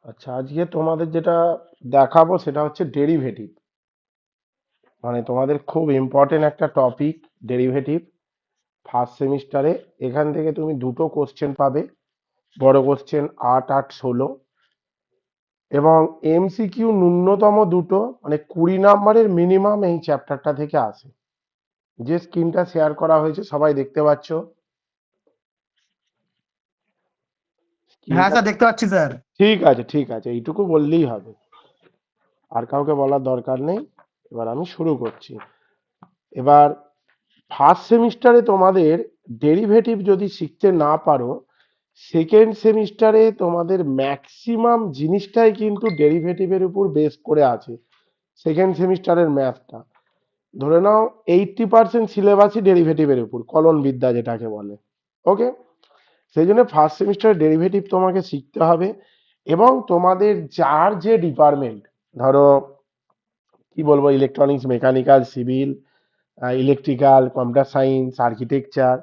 আচ্ছা, আজকে তোমাদের যেটা দেখাবো সেটা হচ্ছে ডেরিভেটিভ। মানে তোমাদের খুব ইম্পর্টেন্ট একটা টপিক, ডেরিভেটিভ। ফার্স্ট সেমিস্টারে এখান থেকে তুমি দুটো কোশ্চেন পাবে। বড় কোশ্চেন 8, 8, 16 এবং এমসিকিউ ন্যূনতম দুটো, মানে 20 নাম্বারের মিনিমাম এই চ্যাপ্টারটা থেকে আসে। যে স্ক্রিনটা শেয়ার করা হয়েছে সবাই দেখতে পাচ্ছ হ্যাঁ স্ক্রিনটা? স্যার, দেখতে পাচ্ছি স্যার। ঠিক আছে, ঠিক আছে, এইটুকু বললেই হবে, আর কাউকে বলার দরকার নেই। এবার আমি শুরু করছি। এবার ফার্স্ট সেমিস্টারে তোমাদের ডেরিভেটিভ যদি শিখতে না পারো, সেকেন্ড সেমিস্টারে তোমাদের ম্যাক্সিমাম জিনিসটাই কিন্তু ডেরিভেটিভের উপর বেস করে আছে। সেকেন্ড সেমিস্টারের ম্যাথটা ধরে নাও 80% সিলেবাসই ডেরিভেটিভের উপর, কলন বিদ্যা যেটাকে বলে। ওকে, সেই জন্য ফার্স্ট সেমিস্টারে ডেরিভেটিভ তোমাকে শিখতে হবে। এবং তোমাদের যার যে ডিপার্টমেন্ট, ধরো কি বলবো, electronics, mechanical, civil, electrical, computer science, architecture,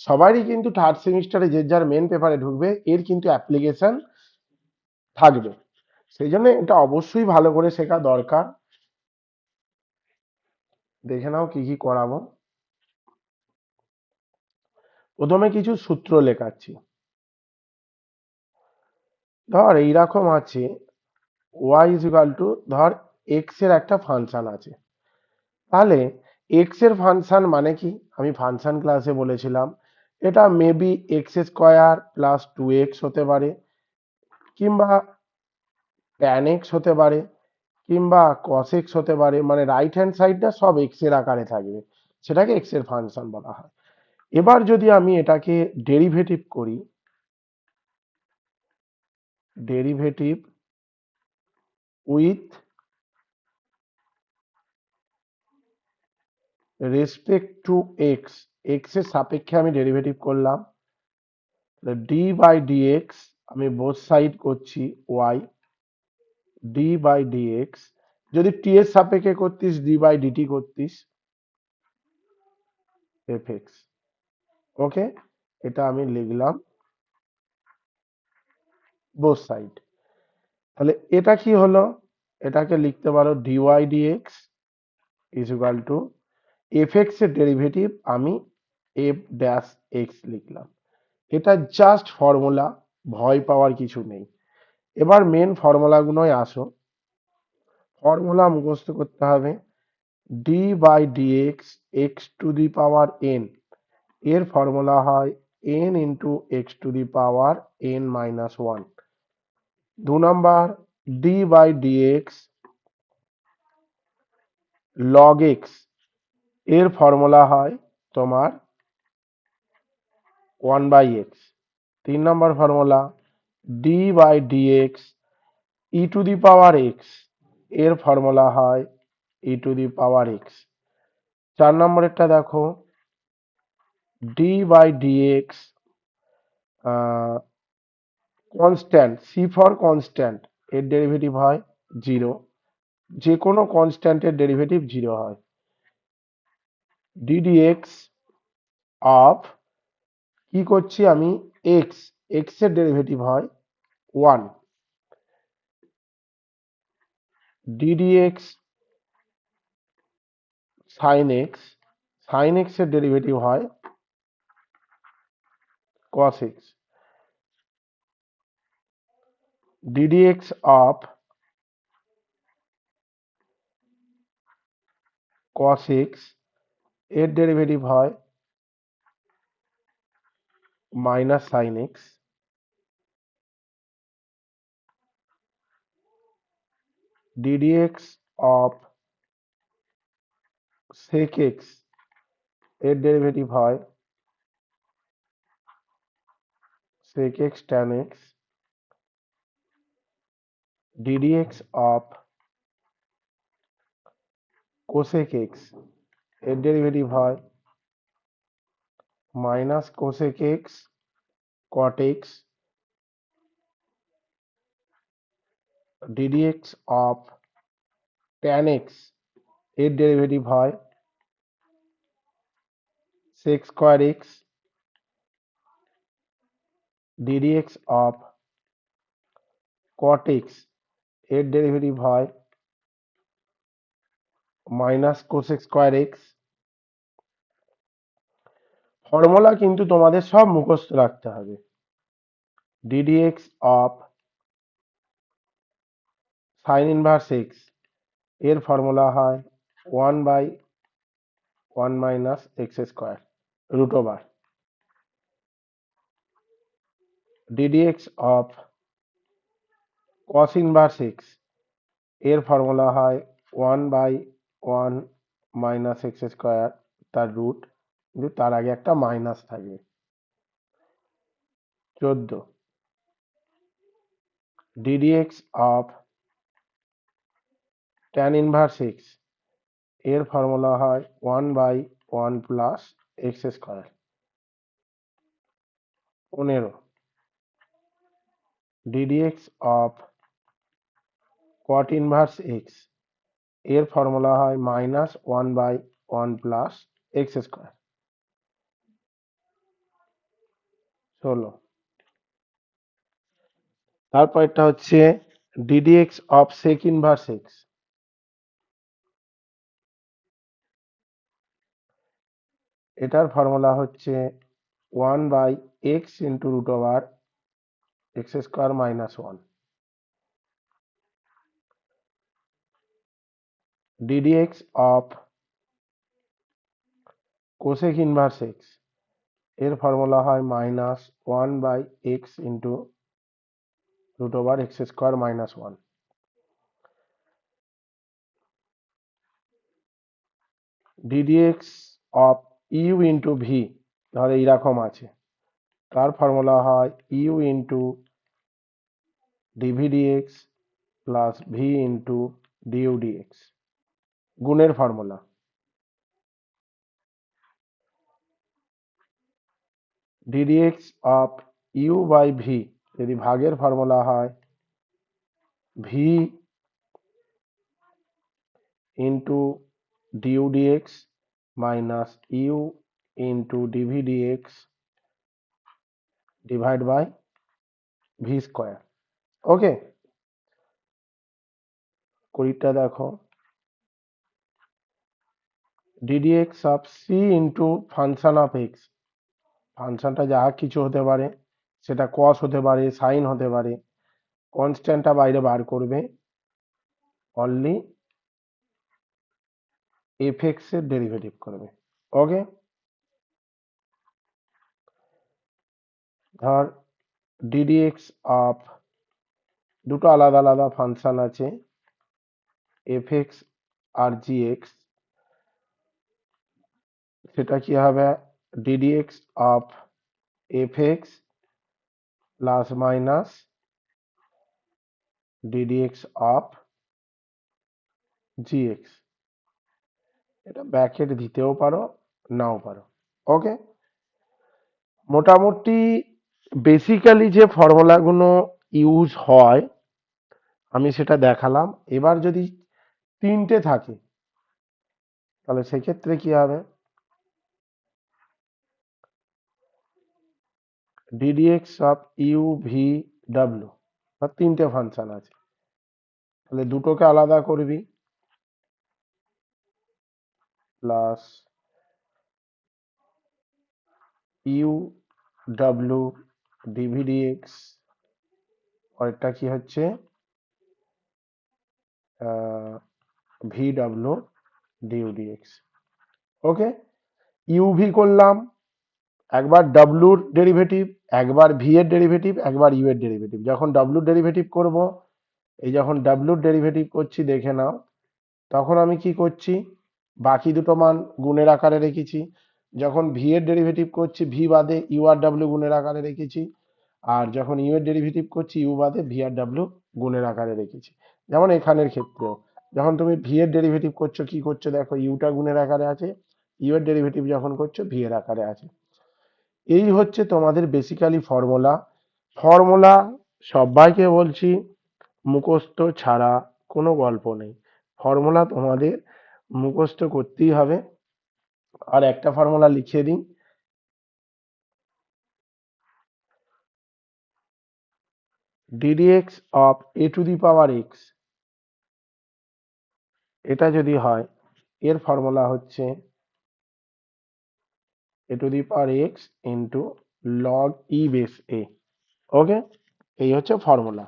সবারই কিন্তু থার্ড সেমিস্টারে যে যার মেন পেপারে ঢুকবে এর কিন্তু অ্যাপ্লিকেশন থাকবে। সেই জন্য এটা অবশ্যই ভালো করে শেখা দরকার। দেখে নাও কি কি করাবো। প্রথমে কিছু সূত্র লেখাচ্ছি। ধর এইরকম আছে, ওয়াই ইজ ইকাল টু, ধর এক্স এর একটা ফাংশন আছে। তাহলে এক্স এর ফাংশন মানে কি, আমি ফাংশন ক্লাসে বলেছিলাম এটা maybe x square plus 2x হতে পারে, কিংবা ট্যান এক্স হতে পারে, কিংবা কস এক্স হতে পারে। মানে রাইট হ্যান্ড সাইডটা সব এক্স এর আকারে থাকবে, সেটাকে এক্স এর ফাংশন বলা হয়। এবার যদি আমি এটাকে ডেরিভেটিভ করি, derivative with respect to x, x এর সাপেক্ষে আমি ডেরিভেটিভ করলাম, ডি বাই ডিএক্স, আমি বোথ সাইড করছি ওয়াই, ডি বাই ডিএক্স। যদি টি এর সাপেক্ষে করতিস ডি বাই ডিটি করতিস এফ এক্স। ওকে, এটা আমি লিখলাম বোথ সাইড। তাহলে এটা কি হলো, এটাকে লিখতে পারো dy dx is equal to f x এর ডেরিভেটিভ আমি এফ ড্যাশ এক্স লিখলাম। এটা জাস্ট ফর্মুলা, ভয় পাওয়ার কিছু নেই। এবার মেন ফর্মুলাগুলোয় আসো। ফর্মুলা মুখস্থ করতে হবে। D by dx x to the power n, এর ফর্মুলা হয় n into x to the power n minus one. 2 number, d by dx log x, এর ফর্মুলা হয় তোমার 1/x। 3 number formula, d by dx e to the power x, এর formula হয় e to the power x. 4 নম্বরেরটা দেখো, d by dx constant, c for constant, এর derivative হয় 0। যে কোনো কনস্ট্যান্টের ডেরিভেটিভ 0 হয়। ডিডিএক্স অফ, কি করছি আমি, এক্স, এক্স এর ডেরিভেটিভ হয় 1। D d x sine x, sine x এর ডেরিভেটিভ হয় cos x. D d x of cos x, এর ডেরিভেটিভ হয় minus sine x. D d x of sec x, এর ডেরিভেটিভ হয় sec x tan x। ddx of cosec x, এর derivative হয় minus cosec x cot x। ddx of tan x, এর derivative হয় sec square x। ddx of cot x এর derivative হয় minus cosec square x. Formula কিন্তু তোমাদের সব মুখস্থ রাখতে হবে। Ddx of sine inverse x এর ফর্মুলা হয় 1/1 minus x square root over. Ddx of cos inverse x এর ফর্মুলা হয় 1/1 মাইনাস এক্স স্কোয়ার তার রুট, কিন্তু তার আগে একটা মাইনাস থাকবে। 14 d d x of tan inverse x এর ফর্মুলা হয় 1/1 plus x square. 15 d d x of cot inverse x এর ফর্মুলা হয় -1/1 প্লাস এক্স স্কোয়ার। 16 তারপরটা হচ্ছে d d x of sec inverse x, এটার ফর্মুলা হচ্ছে 1/x into root over x square minus 1। D d x of cosec inverse x এর formula হয় -1/x into root over x square minus 1। D d x of u into v ধরো এইরকম আছে, তার formula হয় u into d v d x plus v into d u d x গুণের formula. D d x of u by v যদি ভাগের ফর্মুলা হয় v into d u d x minus u into d v d x divide by v square. Okay, কুড়িটা দেখো d d x of c into function of x, ফাংশনটা যা কিছু হতে পারে, সেটা কস হতে পারে, সাইন হতে পারে, কনস্ট্যান্টটা বাইরে বার করবে, অনলি এফ এক্স এর ডেরিভেটিভ করবে। ওকে, ধর ডিডিএক্স অফ দুটো আলাদা আলাদা ফাংশন আছে এফ এক্স আর জি এক্স, সেটা কি হবে ddx of f x plus minus ddx of G x. এটা ব্র্যাকেট দিতেও পারো নাও পারো। ওকে, মোটামুটি বেসিক্যালি যে ফর্মুলাগুলো ইউজ হয় আমি সেটা দেখালাম। এবার যদি তিনটে থাকে তাহলে সেক্ষেত্রে কি হবে, ddx of U V W বা তিনটে ফাংশন আছে, তাহলে দুটোকে আলাদা করবি প্লাস ইউ ডাব্লিউ ডিভিডিএক্স, আরেকটা কি হচ্ছে ভি ডাব্লিউ ডিউডিএক্স। ওকে, ইউভি করলাম, একবার ডাব্লুর ডেরিভেটিভ, একবার ভি এর ডেরিভেটিভ, একবার ইউ এর ডেরিভেটিভ। যখন ডাব্লুর ডেরিভেটিভ করব, এই যখন ডাব্লুর ডেরিভেটিভ করছি দেখে নাও, তখন আমি কি করছি বাকি দুটো মান গুণের আকারে রেখেছি। যখন ভি এর ডেরিভেটিভ করছি ভি বাদে ইউ আর ডাব্লিউ গুণের আকারে রেখেছি, আর যখন ইউ এর ডেরিভেটিভ করছি ইউ বাদে ভি আর ডাব্লিউ গুণের আকারে রেখেছি। যেমন এখানের ক্ষেত্রেও যখন তুমি ভি এর ডেরিভেটিভ করছো কি করছো দেখো, ইউটা গুণের আকারে আছে, ইউ এর ডেরিভেটিভ যখন করছো ভি এর আকারে আছে। এই হচ্ছে তোমাদের বেসিক্যালি ফর্মুলা। ফর্মুলা সবাইকে বলছি মুখস্থ ছাড়া কোনো গল্প নেই, ফর্মুলা তোমাদের মুখস্থ করতেই হবে। আর একটা ফর্মুলা লিখিয়ে দিই, ddx of a two the power x, এটা যদি হয় এর ফর্মুলা হচ্ছে a two the power x into log E base a। ওকে, এই হচ্ছে ফর্মুলা।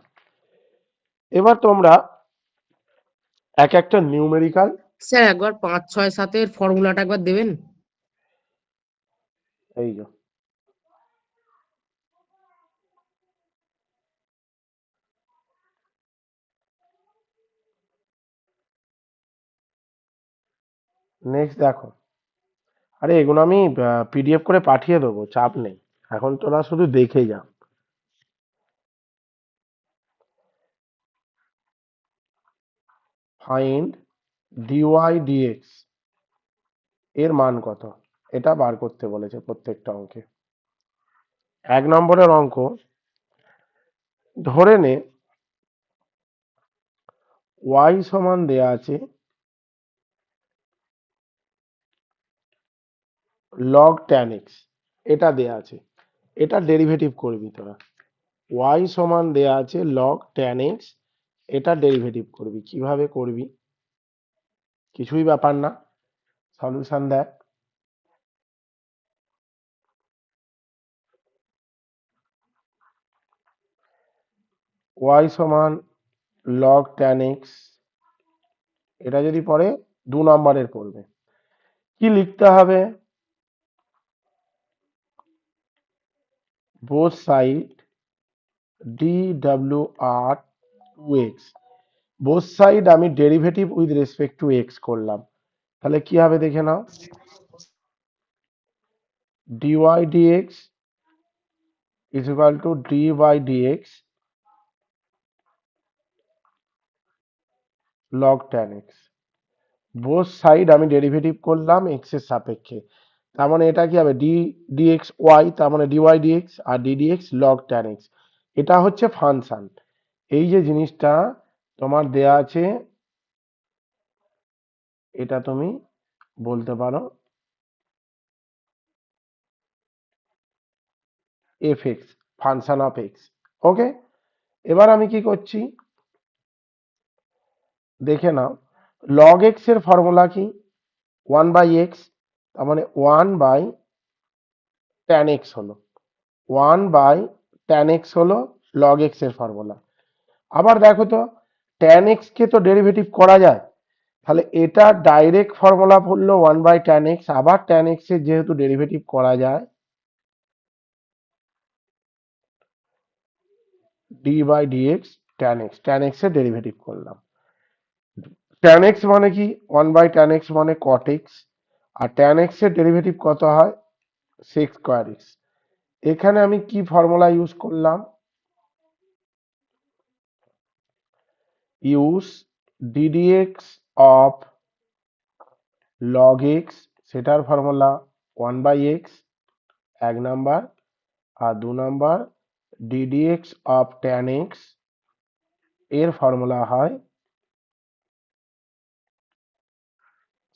এবার তোমরা এক একটা নিউমেরিক্যাল, স্যার একবার 5, 6, 7-এর ফর্মুলাটা একবার দেবেন। এই যে নেক্সট দেখো, আরে এগুলো আমি পিডিএফ করে পাঠিয়ে দেবো, চাপ নেই, এখন তোরা শুধু দেখে যা। ফাইন্ড ডিওয়াই ডিএক্স এর মান কত, এটা বার করতে বলেছে প্রত্যেকটা অঙ্কে। 1 নম্বরের অঙ্ক, ধরে নে ওয়াই সমান দেয়া আছে লগ ট্যান এক্স, এটা দেয়া আছে, এটা ডেরিভেটিভ করবি তোরা। ওয়াই সমান দেয়া আছে লগ ট্যান এক্স, এটা ডেরিভেটিভ করবি। কিভাবে করবি? কিছুই ব্যাপার না, সলিউশন দেখ। ওয়াই সমান লগ ট্যান এক্স, এটা যদি পড়ে 2 নম্বরের পড়বে, কি লিখতে হবে? বোথ সাইড ডি ডাব্লিউ r two x, both side আমি derivative with respect to x করলাম, তাহলে কি হবে দেখে নাও। D y dx is equal to d by dx log tan x. Both side আমি ডেরিভেটিভ করলাম এক্স এর সাপেক্ষে, তার মানে এটা কি হবে ডি ডিএক্স ওয়াই, তার মানে ডিওয়াই ডিএক্স আর ডিডিএক্স লগ ট্যান এক্স, এটা হচ্ছে ফাংশন। এই যে জিনিসটা তোমার দেয়া আছে, এটা তুমি বলতে পারো f x, function of x. Okay, এবার আমি কি করছি দেখে নাও। লগ এক্স এর ফর্মুলা কি? 1/x, তার মানে 1/tan x হলো, 1/tan x হলো লগ এক্স এর ফর্মুলা। আবার দেখো তো, tan x কে তো ডেরিভেটিভ করা যায়, তাহলে এটা ডাইরেক্ট ফর্মুলা পড়লো 1/tan x, আবার tan x এর যেহেতু ডেরিভেটিভ করা যায়, d by dx tan x, tan x এর ডেরিভেটিভ করলাম। tan x মানে কি? 1/tan x মানে cot x, আর tan x এর ডেরিভেটিভ কত হয়? sec square x। এখানে আমি কি ফর্মুলা ইউজ করলাম? Use ddx of log x, সেটার ফর্মুলা 1/x 1 নাম্বার, আর 2 number ddx of tan x, এর ফর্মুলা হয়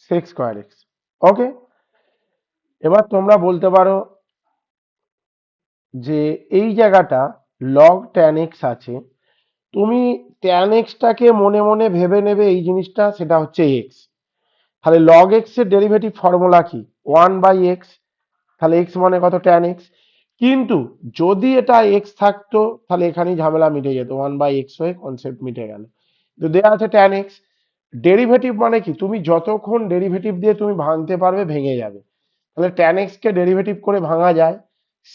sec স্কয়ার x। ওকে, এবার তোমরা বলতে পারো যে এই জায়গাটা log tan x আছে, তুমি tan x টাকে মনে মনে ভেবে নেবে এই জিনিসটা, সেটা হচ্ছে x, তাহলে log x এর ডেরিভেটিভ ফর্মুলা কি? 1/x, তাহলে x মানে কত? tan x। কিন্তু যদি এটা x থাকতো তাহলে এখানেই ঝামেলা মিটে যেত, 1/x হয়ে কনসেপ্ট মিটে গেল। তো দেয়া আছে tan x, ডেরিভেটিভ মানে কি? তুমি যতক্ষণ ডেরিভেটিভ দিয়ে তুমি ভাঙতে পারবে ভেঙে যাবে, তাহলে tan x কে ডেরিভেটিভ করে ভাঙা যায়।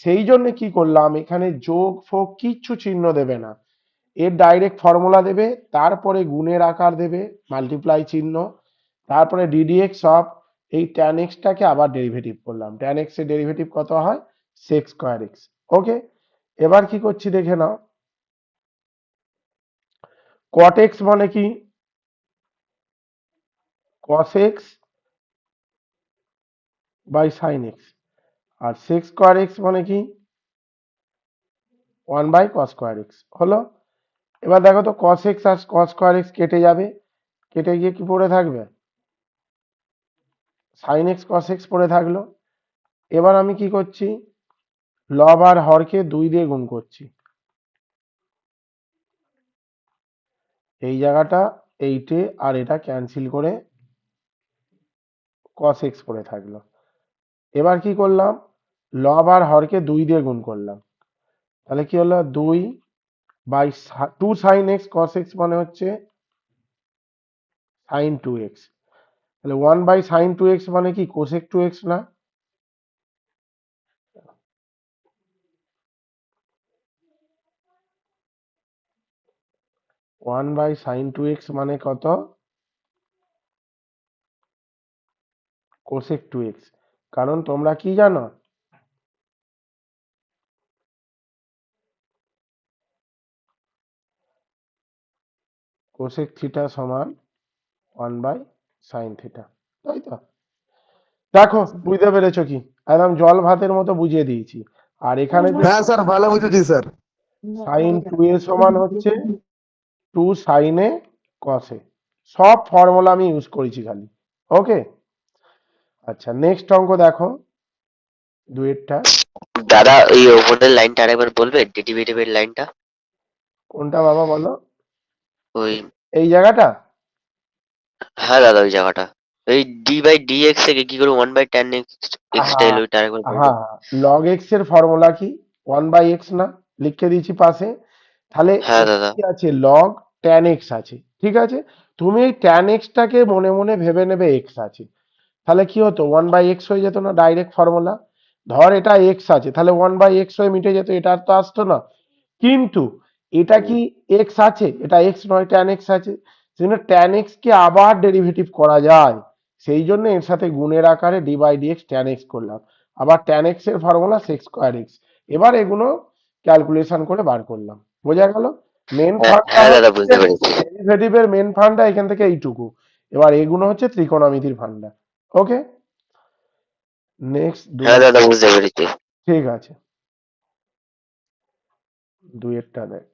সেই জন্য কি করলাম, এখানে যোগ ফোগ কিচ্ছু চিহ্ন দেবে না, এর ডাইরেক্ট ফর্মুলা দেবে, তারপরে গুণের আকার দেবে মাল্টিপ্লাই চিহ্ন, তারপরে ddx অফ এই tan x টাকে আবার ডেরিভেটিভ করলাম, tan x এর ডেরিভেটিভ কত হয়? sec square x। ওকে, এবার কি করছি দেখে নাও। cot x মানে কি? cos x by sin x, আর sec স্কয়ার x মানে কি? 1/cos স্কয়ার x হলো। এবার দেখো তো cos x আর cos স্কয়ার x কেটে যাবে, কেটে গিয়ে কি পড়ে থাকবে? sin x cos x পড়ে থাকলো। এবার আমি কি করছি, লব আর হরকে 2 দিয়ে গুণ করছি, এই জায়গাটা 8 আর এটা ক্যান্সেল করে cos x পড়ে থাকলো। এবার কি করলাম, লব আর হরকে 2 দিয়ে গুণ করলাম, তাহলে কি হলো 2 sin x cos x মানে হচ্ছে sin 2x, তাহলে 1/sin 2x মানে কি cosec 2x না? 1/sin 2x মানে কত? cosec 2x। কারণ তোমরা কি জানো, cosec থিটা সমান 1/sin থিটা, তাই তো? দেখো বুঝতে পেরেছো কি? একদম জল ভাতের মতো বুঝিয়ে দিয়েছি। আর এখানে যে হ্যাঁ স্যার, ভালো বুঝেছি স্যার। sin 2a সমান হচ্ছে 2 sin a cos a, সব ফর্মুলা আমি ইউজ করেছি খালি। ওকে, আচ্ছা নেক্সট অঙ্ক দেখো, দুয়েরটা। দাদা ওই ওপরের লাইনটা আরেকবার বলবে, ডেরিভেটিভের লাইনটা। কোনটা বাবা বলো? ওই এই জায়গাটা? হ্যাঁ দাদা, ওই জায়গাটা, ওই d/dx থেকে কি করে 1/tan এক্সটা হ্যাঁ এলো, ওইটা আরেকবার বলবে। হ্যাঁ, log x এর ফর্মুলা কি? 1/x না, লিখে দিয়েছি পাশে। তাহলে হ্যাঁ এখানে দাদা। কি আছে, log tan x আছে, ঠিক আছে? তুমি এই tan x টাকে মনে মনে ভেবে নেবে x আছে, তাহলে কি হতো 1/x হয়ে যেত না ডাইরেক্ট ফর্মুলা? ধর এটা x আছে, তাহলে 1/x হয়ে মিটে যেত, এটা আর তো আসতো না। কিন্তু এটা হুম। কি x আছে? এটা x নয়, tan x আছে। সেজন্য tan x কে আবার ডেরিভেটিভ করা যায়, সেই জন্য এর সাথে গুণের আকারে d/dx tan x করলাম। আবার tan x এর ফর্মুলা sec স্কয়ার x। এবার এগুলো ক্যালকুলেশন করে বার করলাম, বোঝা গেল? মেন হ্যাঁ ফান্ডা হ্যাঁ দাদা, হচ্ছে বুঝতে পেরেছি। ডেরিভেটিভের মেন ফান্ডা এখান থেকে এইটুকু। এবার এগুলো হচ্ছে ত্রিকোণমিতির ফান্ডা। ওকে, নেক্সট হ্যাঁ দুয়ের। দাদা, বুঝতে পেরেছি। ঠিক আছে, দুয়েরটা দেখ।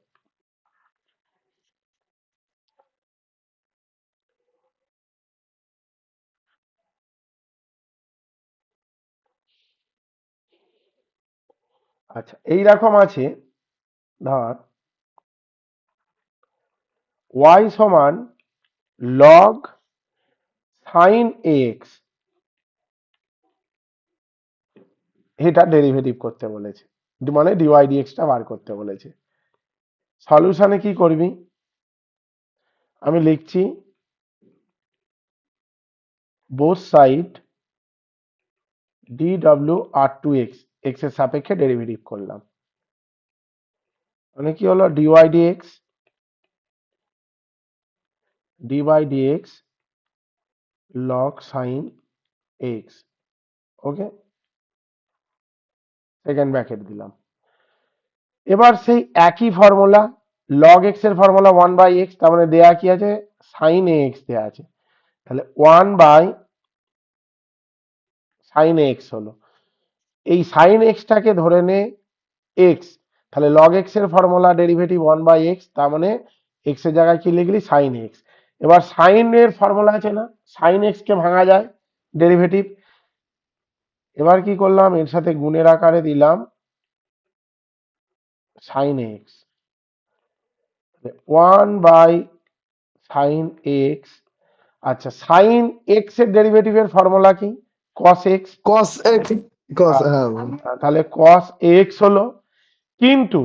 আচ্ছা এইরকম আছে, ধর y সমান log sin ax, এটা ডেরিভেটিভ করতে বলেছে, মানে ডিওয়াই ডিএক্স টা বার করতে বলেছে। সলিউশনে কি করবি, আমি লিখছি বোথ সাইড dw/2x, x এর সাপেক্ষে ডেরিভেটিভ করলাম, মানে কি হলো dy/dx log sin x। ওকে, সেকেন্ড ব্র্যাকেট দিলাম। এবার সেই একই ফর্মুলা, log x এর ফর্মুলা 1/x, তার মানে দেয়া কি আছে, sin ax দেয়া আছে, তাহলে 1/sin x হলো, এই sin x টাকে ধরে নে x, তাহলে log x এর ফর্মুলা ডেরিভেটিভ 1/x, তার মানে x এর জায়গায় কি লিখলি sin x। এবার sin এর ফর্মুলা আছে না, sin x কে ভাঙা যায় ডেরিভেটিভ। এবার কি করলাম, এর সাথে গুণের আকারে দিলাম sin x, 1/sin x। আচ্ছা sin x এর ডেরিভেটিভের ফর্মুলা কি, cos x। কস এক্স, কস, হ্যাঁ। তাহলে cos x হলো, কিন্তু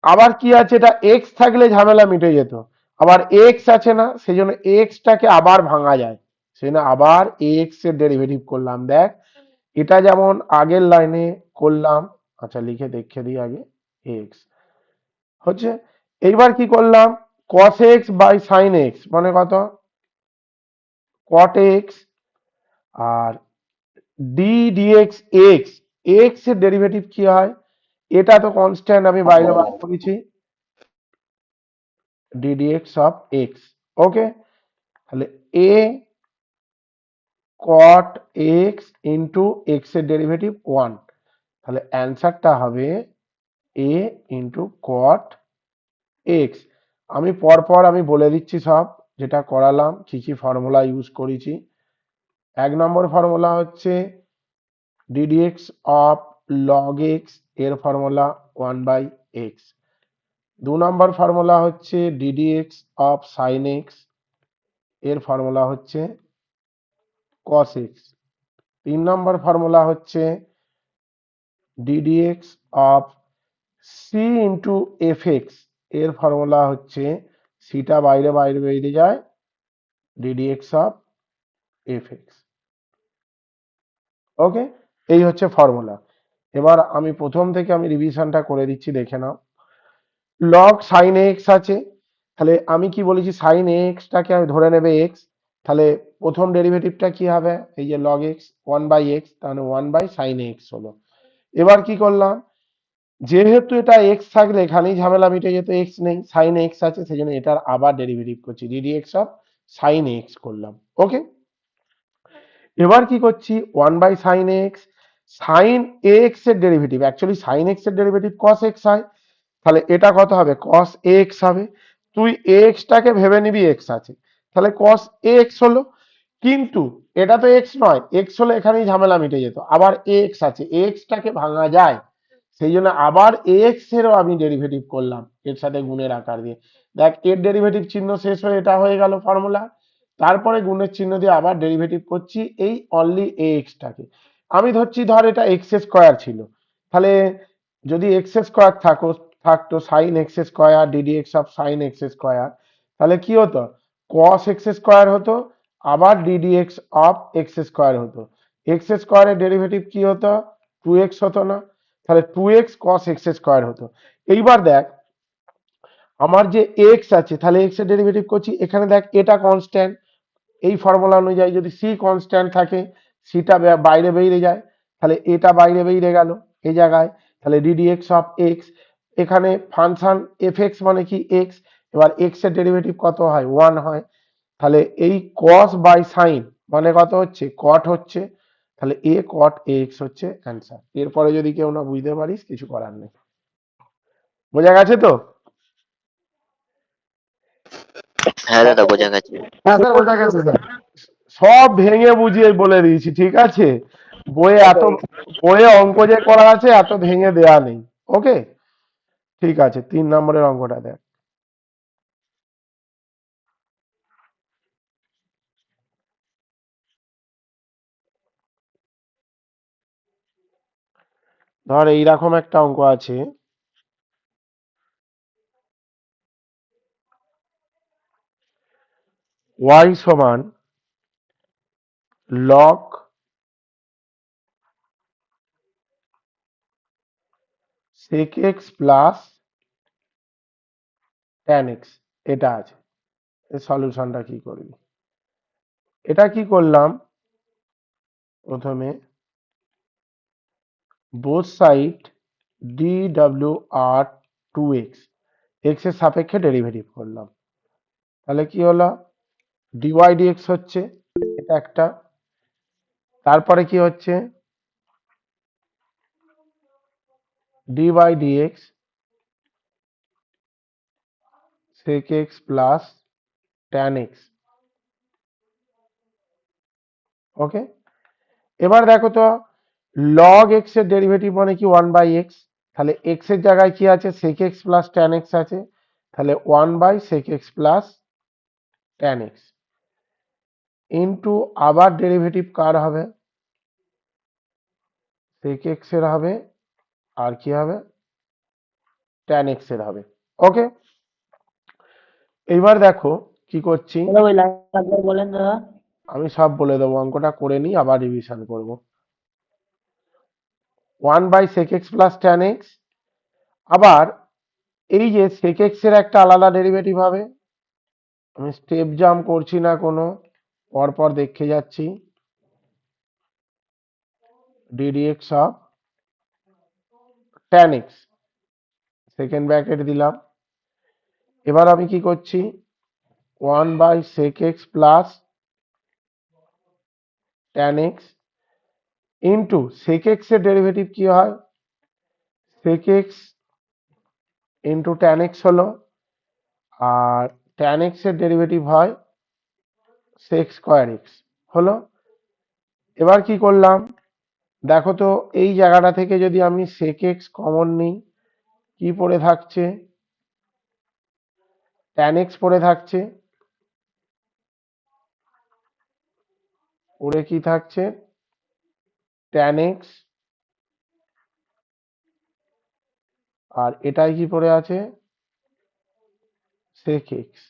আবার কি আছে, এটা x থাকলে ঝামেলা মিটে যেত, আবার x আছে না, সেই জন্য x টাকে আবার ভাঙা যায়, সেই জন্য আবার x এর ডেরিভেটিভ করলাম। দেখ এটা যেমন আগের লাইনে করলাম, আচ্ছা লিখে দেখে দিই আগে, x হচ্ছে, এইবার কি করলাম, cos x by sin x মানে কত, cot x, আর d dx x, x এর ডেরিভেটিভ কি হয়, এটা তো কনস্ট্যান্ট আমি বাইরে বার করেছি, d dx of x। ওকে, তাহলে a cot x into x এর ডেরিভেটিভ 1, তাহলে অ্যান্সারটা হবে a ইন্টু cot x। আমি পরপর আমি বলে দিচ্ছি সব, যেটা করালাম কি কি ফর্মুলা ইউজ করেছি। 1 নম্বর ফর্মুলা হচ্ছে ddx অফ log x, এর ফর্মুলা 1/x। নম্বর ফর্মুলা হচ্ছে ডিডিএক্স অফ সাইন এক্স, এর ফর্মুলা হচ্ছে কস এক্স। 3 নম্বর ফর্মুলা হচ্ছে d d x of c into f x, এর ফর্মুলা হচ্ছে সিটা বাইরে বাইরে বেরিয়ে যায়, d d x of f x. Okay, এই হচ্ছে ফর্মুলা। এবার আমি প্রথম থেকে আমি রিভিশনটা করে দিচ্ছি, দেখে নাও। লগ সাইন এক্স আছে, তাহলে আমি কি বলেছি, সাইন এক্সটাকে আমি ধরে নেবে এক্স, তাহলে প্রথম ডেরিভেটিভটা কি হবে, এই যে লগ এক্স 1/x, তাহলে 1/sin x হলো। এবার কি করলাম, যেহেতু এটা এক্স থাকলে এখানেই ঝামেলা মিটে যেত, এক্স নেই, সাইন এক্স আছে, সেই জন্য এটার আবার ডেরিভেটিভ করছি, ডিডিএক্স অফ সাইন এক্স করলাম। ওকে, এবার কি করছি, 1/sin x, সাইন এক্স এর ডেরিভেটিভ, অ্যাকচুয়ালি সাইন এক্স এর ডেরিভেটিভ কস এক্স হয়, তাহলে এটা কত হবে, কস এক্স হবে। তুই এক্সটাকে ভেবে নিবি এক্স আছে, তাহলে কস এক্স হলো, কিন্তু এটা তো এক্স নয়, এক্স হলে এখানেই ঝামেলা মিটে যেত, আবার এক্স আছে, এক্সটাকে ভাঙা যায়, সেই জন্য আবার এক্স এরও আমি ডেরিভেটিভ করলাম এর সাথে গুণের আকার দিয়ে। দেখ, এর ডেরিভেটিভ চিহ্ন শেষ হয়ে এটা হয়ে গেল ফর্মুলা, তারপরে গুণের চিহ্ন দিয়ে আবার ডেরিভেটিভ করছি এই অনলি এক্সটাকে। আমি ধরছি, ধর এটা এক্স স্কোয়ার ছিল, তাহলে যদি এক্স স্কোয়ার থাকতো sine x square d d x of sine x square, তাহলে কি হতো, কস এক্স স্কোয়ার হতো, আবার ডিডিএক্স অফ এক্স স্কোয়ার হতো। এক্স স্কোয়ারের ডেরিভেটিভ কি হতো, 2x হতো না, তাহলে 2x cos x স্কোয়ার হতো। এইবার দেখ, আমার যে x আছে, তাহলে x এর ডেরিভেটিভ করছি, এখানে দেখ এটা কনস্ট্যান্ট, এই ফর্মুলা অনুযায়ী যদি c কনস্ট্যান্ট থাকে, সিটা বাইরে বেরিয়ে যায়, তাহলে এটা বাইরে বেরিয়ে গেল এই জায়গায়, তাহলে ডিডিএক্স অফ এক্স, এখানে ফাংশন এফ এক্স মানে কি এক্স, এবার এক্স এর ডেরিভেটিভ কত হয়, 1 হয়, তাহলে এই কস বাই সাইন মানে কত হচ্ছে, কট হচ্ছে, তাহলে এ কট এক্স হচ্ছে অ্যান্সার। এরপরে যদি কেউ না বুঝতে পারিস, কিছু করার নেই। বোঝা গেছে তো? হ্যাঁ দাদা, বোঝা গেছে। হ্যাঁ স্যার, বোঝা গেছে স্যার। সব ভেঙে বুঝিয়ে বলে দিয়েছি, ঠিক আছে? বইয়ে এত, বইয়ে অঙ্ক যে করা আছে এত ভেঙে দেয়া নেই। ওকে, ঠিক আছে, 3 নম্বরের অঙ্কটা দেখ। ধর এইরকম একটা অঙ্ক আছে, y সমান log sec x plus tan x, এটা আছে। এর সলিউশনটা কি করবি, এটা কি করলাম, প্রথমে বোথ সাইড ডি ডাব্লিউ আর 2x, x এর সাপেক্ষে ডেরিভেটিভ করলাম, তাহলে কি হলো, ডিওয়াই ডিএক্স হচ্ছে, এটা একটা, তারপরে কি হচ্ছে, d by d x sec x plus tan x। Okay, এবার দেখো তো, log x এর ডেরিভেটিভ মানে কি 1/x, তাহলে x এর জায়গায় কি আছে, sec x plus tan x আছে, তাহলে 1/sec x plus tan x into আবার ডেরিভেটিভ কার হবে, sec x এর হবে, আর কি হবে, tan x এর হবে। ওকে, এইবার দেখো কি করছি, ওই লাইনটা বলেন দাদা। আমি সব বলে দেবো, অঙ্কটা করে নিই আবার রিভিশন করব। 1/sec x plus tan x, আবার এই যে sec x এর একটা আলাদা ডেরিভেটিভ হবে, আমি স্টেপ জাম্প করছি না কোনো, পরপর দেখে যাচ্ছি, ddx of tan x, second bracket দিলাম। এবার আমি কি করছি, 1/sec x plus tan x into sec x এর ডেরিভেটিভ কি হয়, sec x into tan x হলো, আর tan x এর ডেরিভেটিভ হয় sec স্কোয়ার x হলো। এবার কি করলাম, দেখো তো, এই জায়গাটা থেকে যদি আমি sec x কমন নিই, কি পড়ে থাকছে, ট্যান এক্স পড়ে থাকছে, ওরে কি থাকছে ট্যান এক্স, আর এটাই কি পড়ে আছে sec x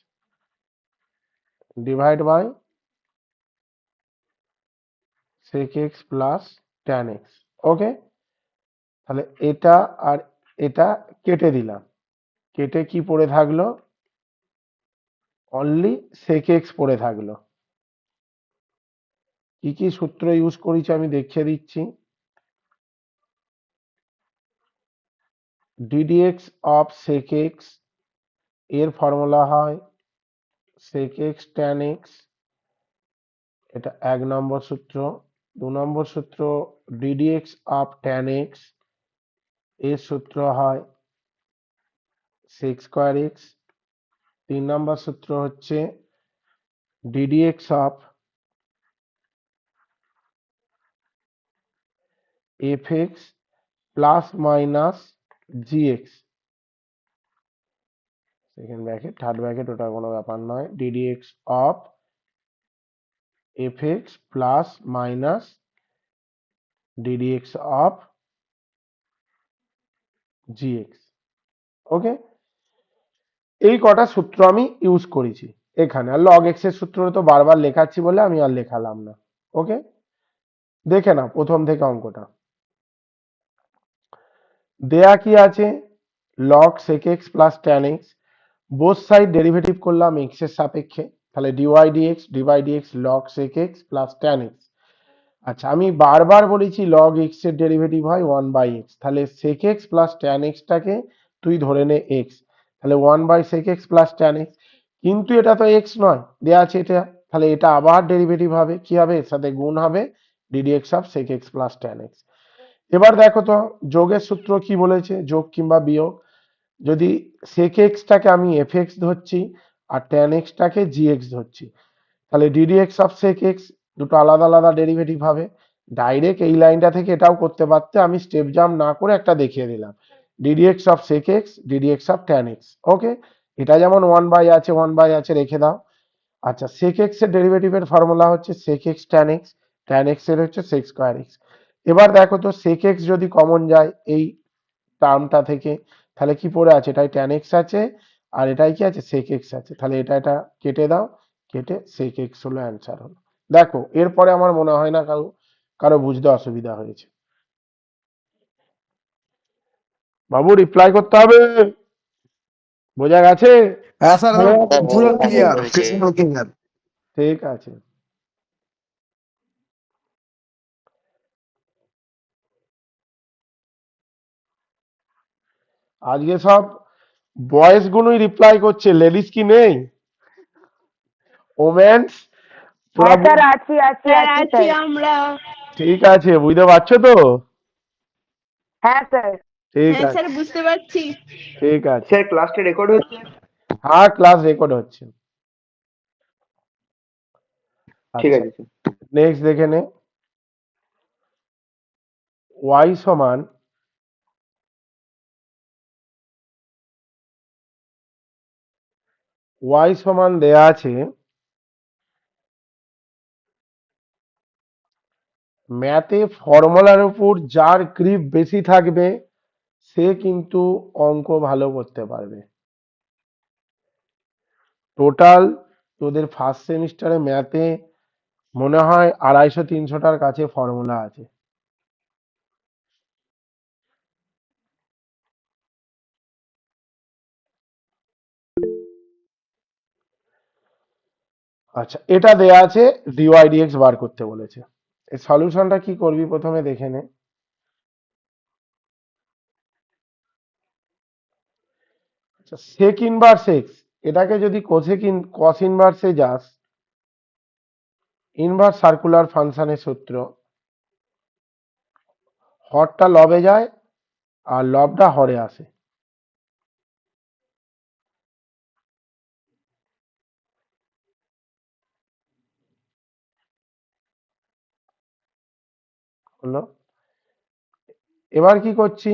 divide by sec x plus tan x. Okay, তাহলে এটা আর এটা কেটে দিলাম, কেটে কি পড়ে থাকলো অনলি সেক এক্স পড়ে থাকলো। কি কি সূত্র ইউজ করেছি আমি দেখিয়ে দিচ্ছি। ddx অফ sec x এর ফর্মুলা হয় sec x tan x, এটা 1 নম্বর সূত্র। 2 নম্বর সূত্র ddx অফ tan x এর সূত্র হয় sec স্কয়ার x। 3 নম্বর সূত্র হচ্ছে ddx of fx plus minus gx, second bracket third bracket ওটা কোনো ব্যাপার নয়, ddx of fx plus minus ddx of gx। ওকে, এই কটা সূত্র আমি ইউজ করেছি এখানে, আর লগ এক্স এর সূত্র তো বারবার লেখাচ্ছি বলে আমি আর লেখালাম না। ওকে, দেখে নাও প্রথম থেকে অঙ্কটা। দেয়া কি আছে log sec x plus tan x, both side derivative করলাম এক্স এর সাপেক্ষে, তাহলে d y d x log sec x plus tan x. আচ্ছা, আমি বারবার বলেছি লগ এক্স এর ডেরিভেটিভ হয় 1/x, তাহলে সেক এক্স প্লাস ট্যান এক্সটাকে তুই ধরে নে এক্স, তাহলে 1/sec x plus tan x. কিন্তু এটা তো এক্স নয়, দেয়া আছে এটা, তাহলে এটা আবার ডেরিভেটিভ হবে, কি হবে এর সাথে গুণ হবে ddx of sec x plus tan x. এবার দেখো তো যোগের সূত্র কি বলেছে, যোগ কিংবা বিয়োগ। যদি sec x টাকে আমি fx ধরছি আর ট্যান এক্সটাকে gx ধরছি, তাহলে ddx অফ sec x দুটো আলাদা আলাদা ডেরিভেটিভ হবে। ডাইরেক্ট এই লাইনটা থেকে এটাও করতে পারতে, আমি স্টেপ জাম্প না করে একটা দেখিয়ে দিলাম, ddx of sec x ddx of tan x। ওকে, এটা যেমন 1/আছে রেখে দাও। আচ্ছা, sec x এর ডেরিভেটিভের ফর্মুলা হচ্ছে sec x tan x এর হচ্ছে sec স্কয়ার x। এবার দেখো তো sec x যদি কমন যায় এই টার্মটা থেকে, তাহলে কি পড়ে আছে, এটাই tan x আছে আর এটাই কি আছে sec x আছে, তাহলে এটা কেটে দাও, কেটে sec x হলো অ্যান্সার হলো। দেখো এরপরে আমার মনে হয় না কারো কারো বুঝতে অসুবিধা হয়েছে। বাবু রিপ্লাই করতে হবে, বোঝা গেছে? হ্যাঁ স্যার, হ্যাঁ পুরো হ্যাঁ, ক্লিয়ার, হয়েছে। Crystal clear. ঠিক আছে। আজকে সব বয়েজ গুলোই রিপ্লাই করছে, লেডিস কি নেই? ওমেন্স তোরা হ্যাঁ স্যার, আছি আছি স্যার আছি আছি স্যার। আমরা। ঠিক আছে, বুঝতে পারছো তো? হ্যাঁ স্যার। ঠিক হ্যাঁ আছে, স্যার, বুঝতে পারছি। ঠিক আছে। স্যার ক্লাসটা রেকর্ড হচ্ছে? হ্যাঁ, ক্লাস রেকর্ড হচ্ছে। ঠিক আচ্ছা, আছে স্যার। নেক্সট দেখে নে। y সমান দেয়া আছে ম্যাথে ফর্মুলার উপর যার গ্রিপ বেশি থাকবে সে কিন্তু অঙ্ক ভালো করতে পারবে। টোটাল তোদের ফার্স্ট সেমিস্টারে ম্যাথে মনে হয় 250-300টার কাছে ফর্মুলা আছে। আচ্ছা, এটা দেয়া আছে ডিওয়াই ডিএক্স বার করতে বলেছে। এই সলিউশনটা কি করবি প্রথমে দেখে নে। আচ্ছা, সেক ইনভার্স এক্স এটাকে যদি কস ইনভার্সে যাস, ইনভার্স সার্কুলার ফাংশনের সূত্র, হরটা লবে যায় আর লবটা হরে আসে। হলো, এবার কি করছি,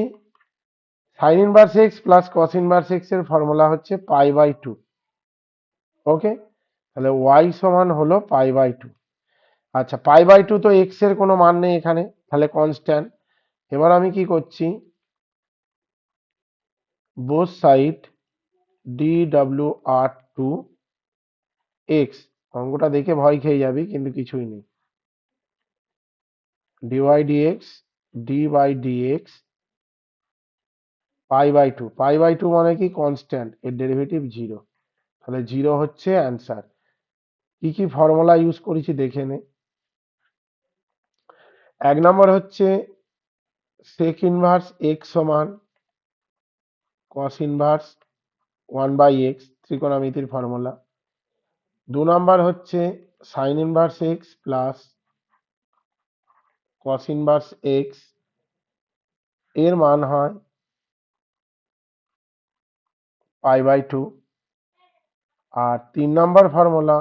sign inverse x plus cos inverse x এর ফর্মুলা হচ্ছে পাই বাই 2। ওকে, তাহলে ওয়াই সমান হলো পাই বাই টু। আচ্ছা, পাই বাই টু তো এক্স এর কোনো মান নেই এখানে, তাহলে কনস্ট্যান্ট। এবার আমি কি করছি, বোথ সাইড ডি ডাব্লিউ আর টু এক্স, অঙ্কটা দেখে ভয় খেয়ে যাবি কিন্তু কিছুই নেই, d y d x d by d x pi by two. Pi by two মানে কি কনস্ট্যান্ট, এর ডেরিভেটিভ জিরো, তাহলে জিরো হচ্ছে অ্যান্সার। কি কি ফর্মুলা ইউজ করেছি দেখে নে। এক নম্বর হচ্ছে সেক ইনভার্স এক্স সমান cos inverse one by x, ত্রিকোণমিতির ফর্মুলা। দু নম্বর হচ্ছে sine inverse x plus cos inverse x, এর মান হয় পাই বাই টু। আর তিন number formula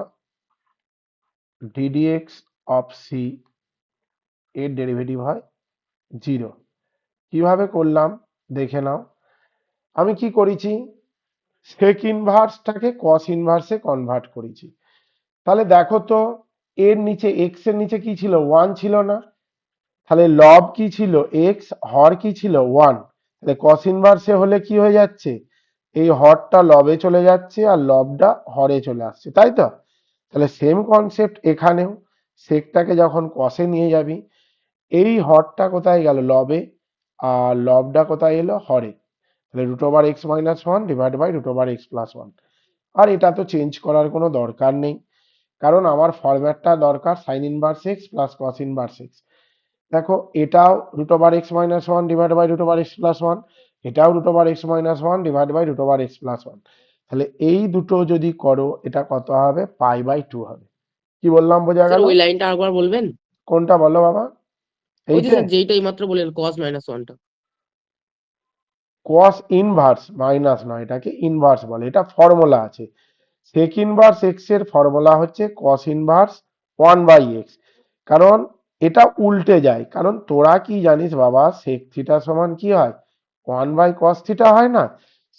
d d x of c, এর ডেরিভেটিভ হয় জিরো। কিভাবে করলাম দেখে নাও। আমি কি করেছি, সেক ইনভার্সটাকে কস ইনভার্সে কনভার্ট করেছি। তাহলে দেখো তো, এর নিচে এক্স এর নিচে কি ছিল, ওয়ান ছিল না, তাহলে লব কি ছিল এক্স, হর কি ছিল ওয়ান, তাহলে কস ইনভার্সে হলে কি হয়ে যাচ্ছে, এই হরটা লবে চলে যাচ্ছে আর লবটা হরে চলে আসছে, তাই তো। তাহলে সেম কনসেপ্ট এখানেও, সেকটাকে যখন কসে নিয়ে যাবি, এই হরটা কোথায় গেল লবে, আর লবটা কোথায় এলো হরে, তাহলে root over x minus one divide by root over x plus one. আর এটা তো চেঞ্জ করার কোনো দরকার নেই, কারণ আমার ফরম্যাটটা দরকার sine inverse x plus cos inverse x. দেখো এটাও root over x minus one divide by root over x plus one, এটাও root over x minus one divide by root over x plus one. তাহলে এই দুটো যদি করো, এটা কত হবে, পাই বাই টু হবে। কি বললাম, বোঝা স্যার গেল? ওই লাইনটা আরেকবার বলবেন? কোনটা বলো বাবা? ওই যে এইটে স্যার যেইটাই মাত্র বললেন cos মাইনাস ওয়ানটা। কস ইনভার্স, মাইনাস নয়, এটাকে ইনভার্স বলে, এটা ফর্মুলা আছে। সেক ইনভার্স এক্স এর ফর্মুলা হচ্ছে cos inverse one by x, কারণ এটা উল্টে যায়। কারণ তোরা কি জানিস বাবা, সেক থিটা সমান কি হয়, ওয়ান বাই কস থিটা হয় না,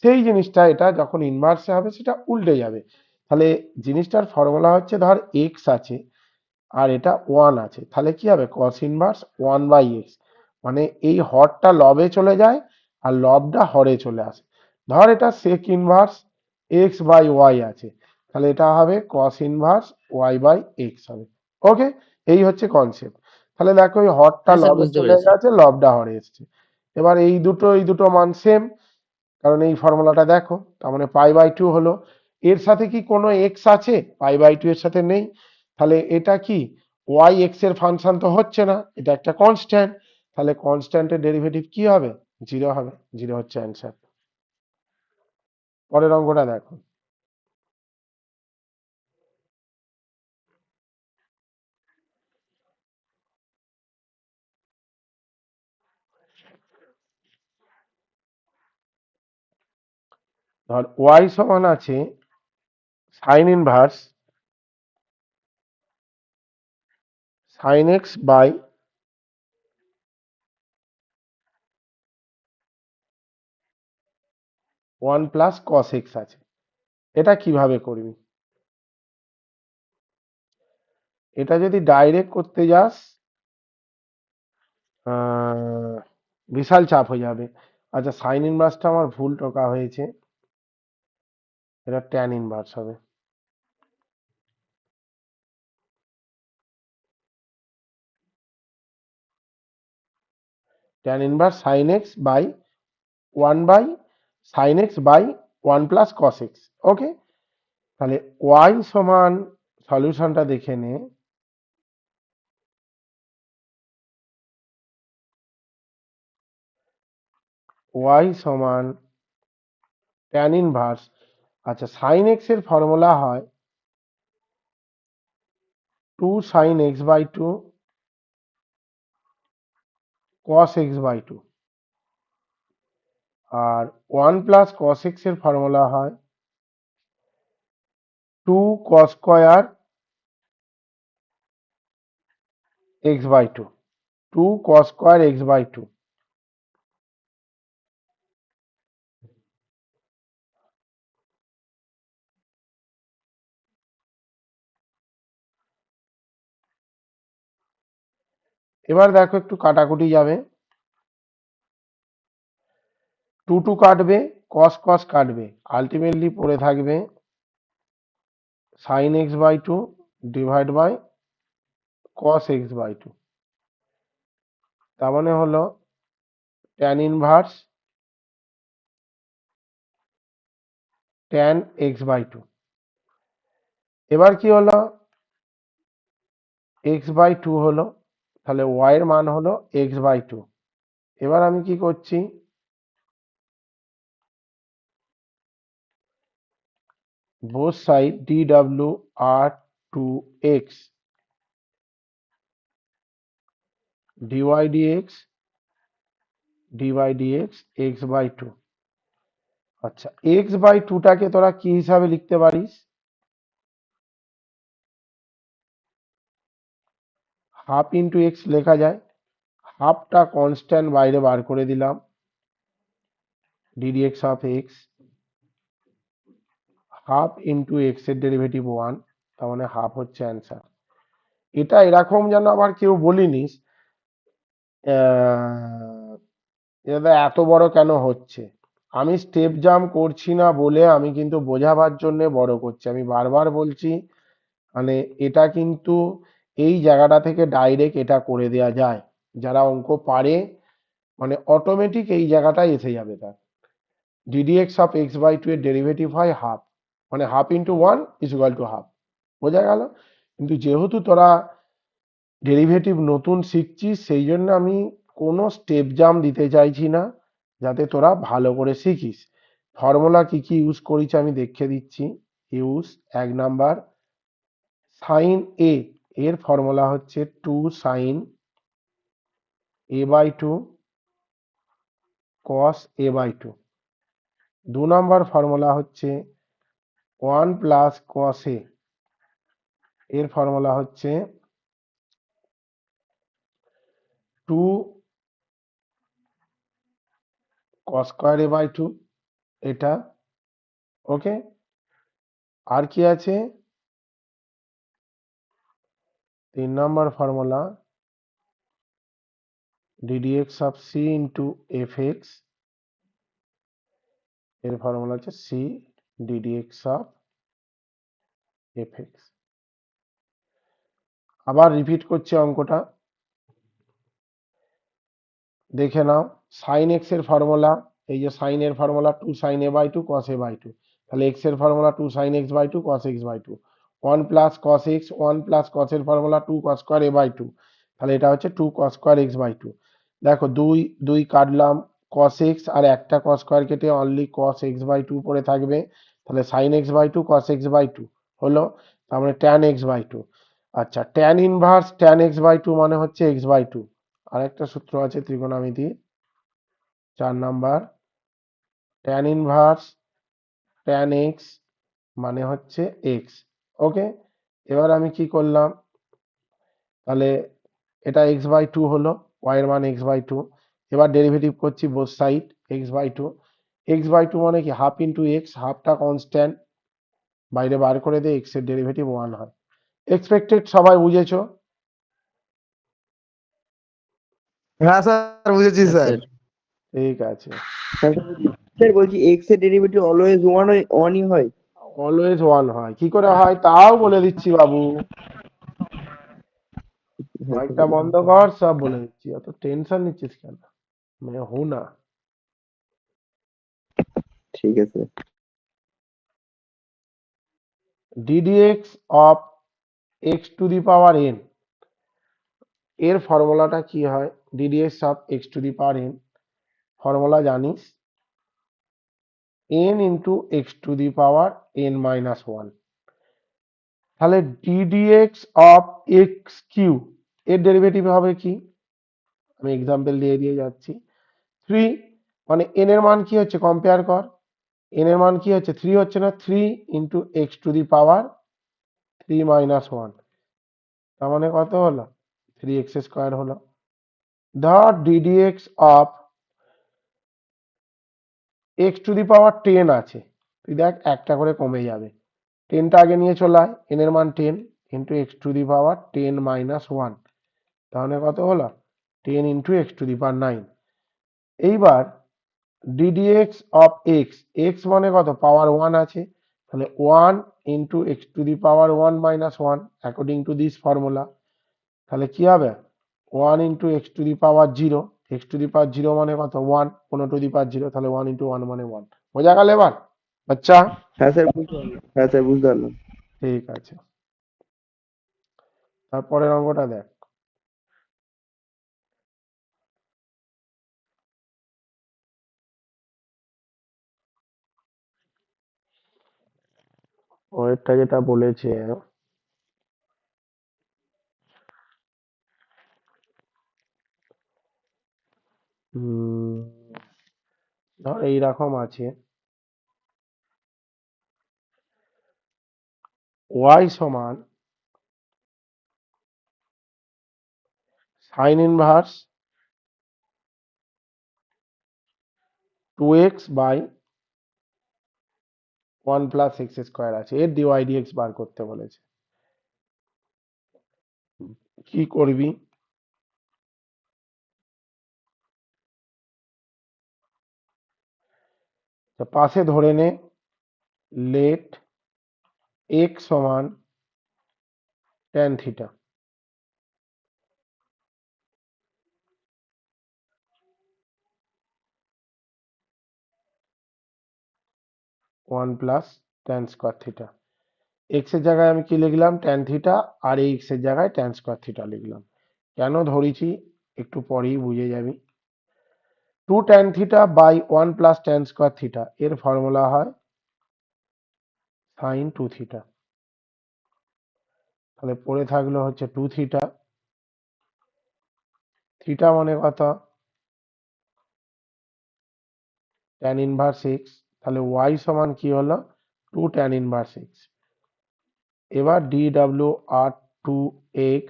সেই জিনিসটা এটা যখন ইনভার্সে হবে সেটা উল্টে যাবে। তাহলে জিনিসটার ফর্মুলা হচ্ছে, ধর এক্স আছে আর এটা ওয়ান আছে, তাহলে কি হবে cos inverse one by x, মানে এই হরটা লবে চলে যায় আর লবটা হরে চলে আসে। ধর এটা sec inverse x by y আছে, তাহলে এটা হবে cos inverse y by x হবে। ওকে, এই হচ্ছে কনসেপ্ট। তাহলে দেখো এই হরটা হ্যাঁ স্যার লবে বুঝতে চলে পেরেছি। গেছে, লবটা হরে এসছে। এবার এই দুটো মান সেম, কারণ এই ফর্মুলাটা দেখো, তার মানে পাই বাই টু হলো। এর সাথে কি কোনো এক্স আছে, পাই বাই টু এর সাথে নেই, তাহলে এটা কি ওয়াই এক্স এর ফাংশন তো হচ্ছে না, এটা একটা কনস্ট্যান্ট, তাহলে কনস্ট্যান্টের ডেরিভেটিভ কি হবে, জিরো হবে, জিরো হচ্ছে অ্যান্সার। পরের অঙ্কটা দেখো। ধর ওয়াই সমান আছে sine inverse sine x by one plus cos x আছে, এটা কিভাবে করবি। এটা যদি ডাইরেক্ট করতে যাস, আহ, বিশাল চাপ হয়ে যাবে। আচ্ছা, সাইন ইনভার্সটা আমার ভুল টোকা হয়েছে, এটা ট্যান ইনভার্স হবে। Tan inverse sine x by one by sine x by one plus cos x. Okay, তাহলে ওয়াই সমান, সলিউশনটা দেখে নে, ওয়াই সমান ট্যান ইনভার্স, আচ্ছা সাইন এক্স এর ফর্মুলা হয় two sine x by two cos x by two, আর ওয়ান প্লাস কস এক্স এর ফর্মুলা হয় two cos square x by two, two cos square x by two. এবার দেখো একটু কাটাকুটি যাবে, 2 কাটবে, cos cos কাটবে, আলটিমেটলি পড়ে থাকবে sin x/2 divide by cos x/2। তার মানে হলো tan ইনভার্স tan x/2। এবার কি হলো, x/2 হলো, তাহলে y এর মান হলো x/2। এবার আমি কি করছি, both side dw are 2x dy dx x/2। আচ্ছা, x/2টাকে তোরা কি হিসাবে লিখতে পারিস, হাফ ইন্টু এক্স লেখা যায়, হাফটা কনস্ট্যান্ট বাইরে বার করে দিলাম, ddx of x, half into x এর ডেরিভেটিভ 1, তার মানে হাফ হচ্ছে অ্যান্সার। এটা এরকম যেন আবার কেউ বলিনিস এটা এত বড় কেন হচ্ছে। আমি স্টেপ জাম্প করছি না বলে আমি কিন্তু বোঝাবার জন্য বড় করছি। আমি বারবার বলছি, মানে এটা কিন্তু এই জায়গাটা থেকে ডাইরেক্ট এটা করে দেয়া যায়, যারা অঙ্ক পারে মানে অটোমেটিক এই জায়গাটায় এসে যাবে তার। ddx অফ x/2 এর ডেরিভেটিভ হয় হাফ, মানে half into 1 is equal to half, বোঝা গেল। কিন্তু যেহেতু তোরা ডেরিভেটিভ নতুন শিখছিস, সেই জন্য আমি কোনো স্টেপ জাম্প দিতে চাইছি না, যাতে তোরা ভালো করে শিখিস। ফর্মুলা কি কি ইউজ করেছি আমি দেখিয়ে দিচ্ছি। ইউজ 1 নাম্বার, সাইন এ এর ফর্মুলা হচ্ছে 2 sign a/2 cos a/2। 2 number formula হচ্ছে 1 প্লাস cos a, এর ফর্মুলা হচ্ছে 2 cos স্কয়ার a/2, এটা ওকে। আর কি আছে, 3 number formula ddx of c into fx, এর ফর্মুলা হচ্ছে c ddx অফ fx। আবার রিপিট করছি অঙ্কটা, দেখে নাও। সাইন এক্স এর ফর্মুলা, এই যে সাইন এর formula 2 sign a/2 cos a/2, তাহলে এক্স এর formula 2 sine x/2 cos x/2। 1 plus cos x, 1 plus cos এর ফর্মুলা 2 cos স্কয়ার a/2, তাহলে এটা হচ্ছে 2 cos স্কয়ার x/2। দেখো 2 কাটলাম, cos x আর একটা cos স্কয়ার কেটে অনলি cos x/2 পড়ে থাকবে, তাহলে sin x/2 cos x/2 হলো, তার মানে tan x/2। আচ্ছা, tan ইনভার্স tan x/2 মানে হচ্ছে x/2। আরেকটা সূত্র আছে ত্রিকোণমিতি 4 number, tan inverse tan x মানে হচ্ছে x, ওকে। এবার আমি কি করলাম, তাহলে এটা x/2 হলো, y এর মান x/2। এবার ডেরিভেটিভ করছি বোথ সাইড x/2, x/2 মানে কি হাফ ইন্টু এক্স, হাফটা কনস্ট্যান্ট বাইরে বার করে দিয়ে x এর ডেরিভেটিভ 1 হয়। এক্সপেক্টেড সবাই বুঝেছো? হ্যাঁ স্যার, বুঝেছি হ্যাঁ স্যার। স্যার। ঠিক আছে, স্যার বলছি এক্স এর ডেরিভেটিভ অলওয়েজ ওয়ানই হয়। অলওয়েজ 1 হয়, কি করে হয় তাও বলে দিচ্ছি বাবু, হ্যাঁ মাইকটা বন্ধ কর, সব বলে দিচ্ছি, অত টেনশন নিচ্ছিস কেন, मैं हूं ना। ঠিক আছে। ddx of x to the power n, এর ফর্মুলাটা কি হয়, ddx of x to the power n formula জানিস, n into x to the power n minus 1। তাহলে ddx অফ x কিউ এর ডেরিভেটিভ হবে কি, আমি এক্সাম্পল দিয়ে দিয়ে যাচ্ছি। 3 মানে n এর মান কি হচ্ছে, কম্পেয়ার কর, n এর মান কি হচ্ছে 3 হচ্ছে না, 3 into x to the power 3 minus 1, তার মানে কত হলো 3x স্কয়ার হলো। ধর ddx of x to the power 10 আছে, তুই দেখ একটা করে কমে যাবে, 10টা আগে নিয়ে চলে আয়, n এর মান 10 into x to the power 10 minus 1, তাহলে কত হলো 10 ইন্টু এক্স টু দি পাওয়ার 9। এইবার ddx অফ এক্স, এক্স মানে কত পাওয়ার 1 আছে, তাহলে 1 into x to the power 1 minus 1 according to this formula. তাহলে কি হবে 1 into x to the power 0, x to the power 0 মানে কত 1, কোনো টু দি পাওয়ার 0, তাহলে 1 ইন্টু 1 মানে 1। বোঝা গেল এবার বাচ্চা? হ্যাঁ স্যার বুঝতে পারলাম, হ্যাঁ স্যার বুঝতে পারলাম। ঠিক আছে, তারপরের অঙ্কটা দেখ। ওয়েটটা যেটা বলেছে ধর এইরকম আছে, y সমান sine inverse 2x by 1 plus x square আছে, এর ডিওয়াই ডিএক্স বার করতে বলেছে। কি করবি? তো পাশে ধরে নে লেট x সমান tan theta, one plus tan square theta. X এর জায়গায় আমি কি লিখলাম ট্যান থিটা, আর এই এক্স এর জায়গায় ট্যান স্কোয়ার থিটা লিখলাম। কেন ধরেছি একটু পরেই বুঝে যাবি। 2 tan theta by 1 plus tan square theta, এর ফর্মুলা হয় সাইন 2 থিটা। তাহলে পড়ে থাকলো হচ্ছে 2 থিটা, থিটা মানে কত ট্যান ইনভার্স এক্স, তাহলে y সমান কি হলো 2 ট্যান ইনভার্স এক্স। এবার ডি ডাব্লিউ r 2x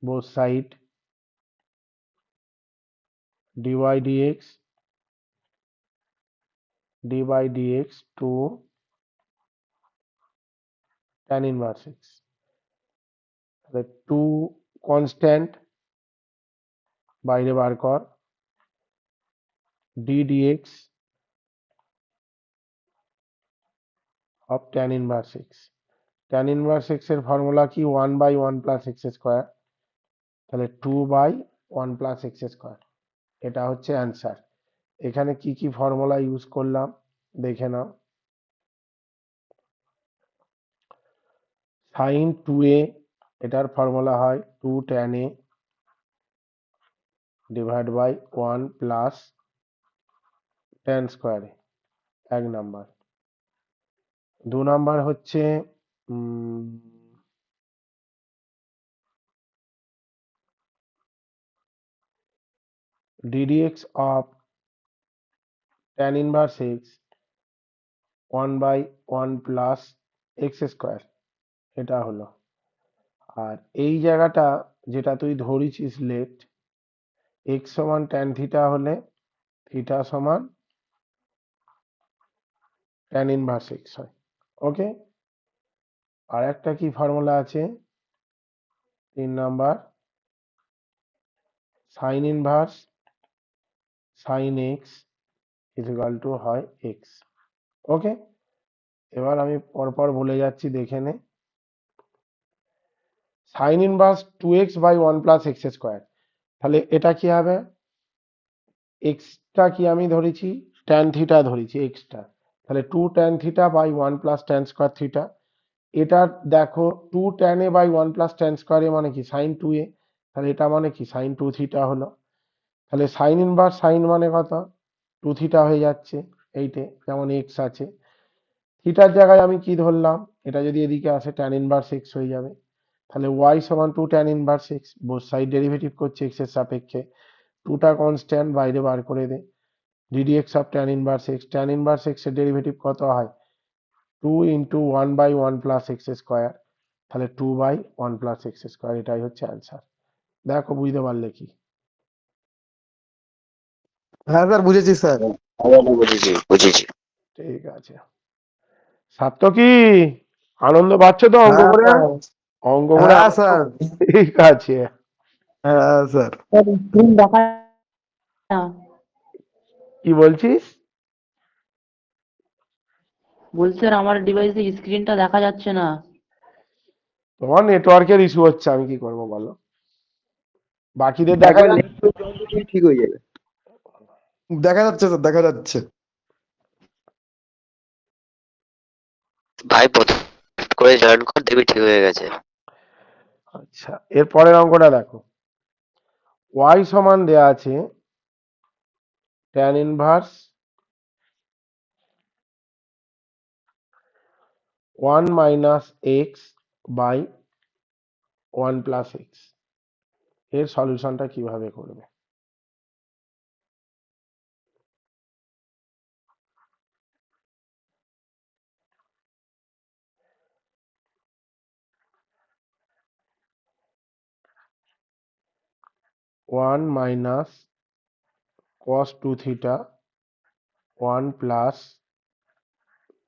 both side dy dx dy dx to tan inverse x, তাহলে 2 কনস্ট্যান্ট বাইরে বার কর, d dx of tan inverse x, tan inverse x এর ফর্মুলা কি 1 বাই 1 প্লাস এক্স স্কোয়ার, তাহলে 2 by 1 plus x square. এটা হচ্ছে answer. এখানে কি কি ফর্মুলা ইউজ করলাম দেখে নাও। সাইন 2a, এটার ফর্মুলা হয় 2 tan a divide by 1 plus tan square, এক নাম্বার। 2 নাম্বার হচ্ছে ddx of tan inverse x 1 by 1 plus x square, এটা হলো। আর এই জায়গাটা যেটা তুই ধরেছিস লেট x সমান tan থিটা হলে থিটা সমান tan ইনভার্স x হয়। ওকে, আর একটা কি ফর্মুলা আছে 3 number, sine inverse sine x equal to হয় x। ওকে, এবার আমি পরপর বলে যাচ্ছি দেখে নে। Sign inverse 2x by 1 plus x square, তাহলে এটা কি হবে এক্সটা কি আমি ধরেছি ট্যান থিটা ধরেছি এক্সটা, তাহলে 2 tan theta by 1 plus tan square theta. এটা দেখো 2 tan A by 1 plus tan square A মানে কি সাইন 2a, তাহলে এটা মানে কি সাইন 2 থিটা হলো। তাহলে সাইন ইনভার্স সাইন মানে কত 2 থিটা হয়ে যাচ্ছে এইটে, যেমন এক্স আছে। থিটার জায়গায় আমি কি ধরলাম, এটা যদি এদিকে আসে ট্যান ইনভার্স এক্স হয়ে যাবে। তাহলে y সমান 2 tan inverse x, both side derivative করছে এক্স এর সাপেক্ষে, 2টা কনস্ট্যান্ট বাইরে বার করে দে, ddx of tan inverse x, tan inverse x এর ডেরিভেটিভ কত হয় 2 into 1 by 1 plus x square, তাহলে 2 বাই 1 প্লাস এক্স স্কোয়ার, এটাই হচ্ছে অ্যান্সার। দেখো বুঝতে পারলে কি? হ্যাঁ স্যার বুঝেছি স্যার। বুঝেছি বুঝেছি। ঠিক আছে, সার্থকী আনন্দ পাচ্ছ তো অঙ্ক হ্যাঁ করে? স্যার অঙ্কগুলো হ্যাঁ আমার স্যার। ঠিক আছে। হ্যাঁ স্যার। স্ক্রিন দেখা না। কি বলছিস? বলছি স্যার আমার ডিভাইসে স্ক্রিনটা দেখা যাচ্ছে না। তোমার নেটওয়ার্কের ইস্যু হচ্ছে, আমি কি করবো বলো? বাকিদের দেখা একবার যাচ্ছে? নেক্সট ঠিক হয়ে যাবে। দেখা যাচ্ছে স্যার, দেখা যাচ্ছে। ভাই প্রথম করে জয়েন কর, দেখবি ঠিক হয়ে গেছে। আচ্ছা, এর পরের অঙ্কটা দেখো। y সমান দেয়া আছে tan inverse 1 minus x by 1 plus x. এর সলিউশনটা কিভাবে করবে? One minus cos two theta 1 plus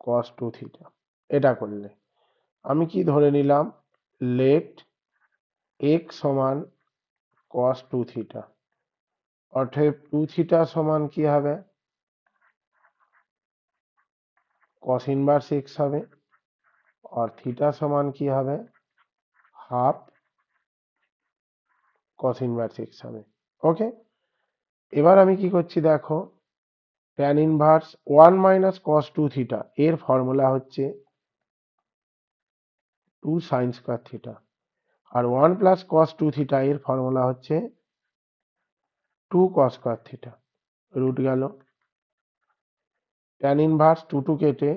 cos two theta, এটা করলে আমি কি ধরে নিলাম? লেট এক্স সমান কস টু থিটা, অতএব টু থিটা সমান কি হবে? কস ইনভার্স এক্স হবে, আর থিটা সমান কি হবে? হাফ কস ইনভার্স এক্স হবে। ওকে, এবার আমি কি করছি দেখো, tan inverse 1 minus cos two theta এর ফর্মুলা হচ্ছে 2 সাইন স্কোয়ার থিটা, আর 1 প্লাস কস টু থিটা এর ফর্মুলা হচ্ছে 2 কস স্কোয়ার থিটা। রুট গেল, ট্যান ইনভার্স 2 কেটে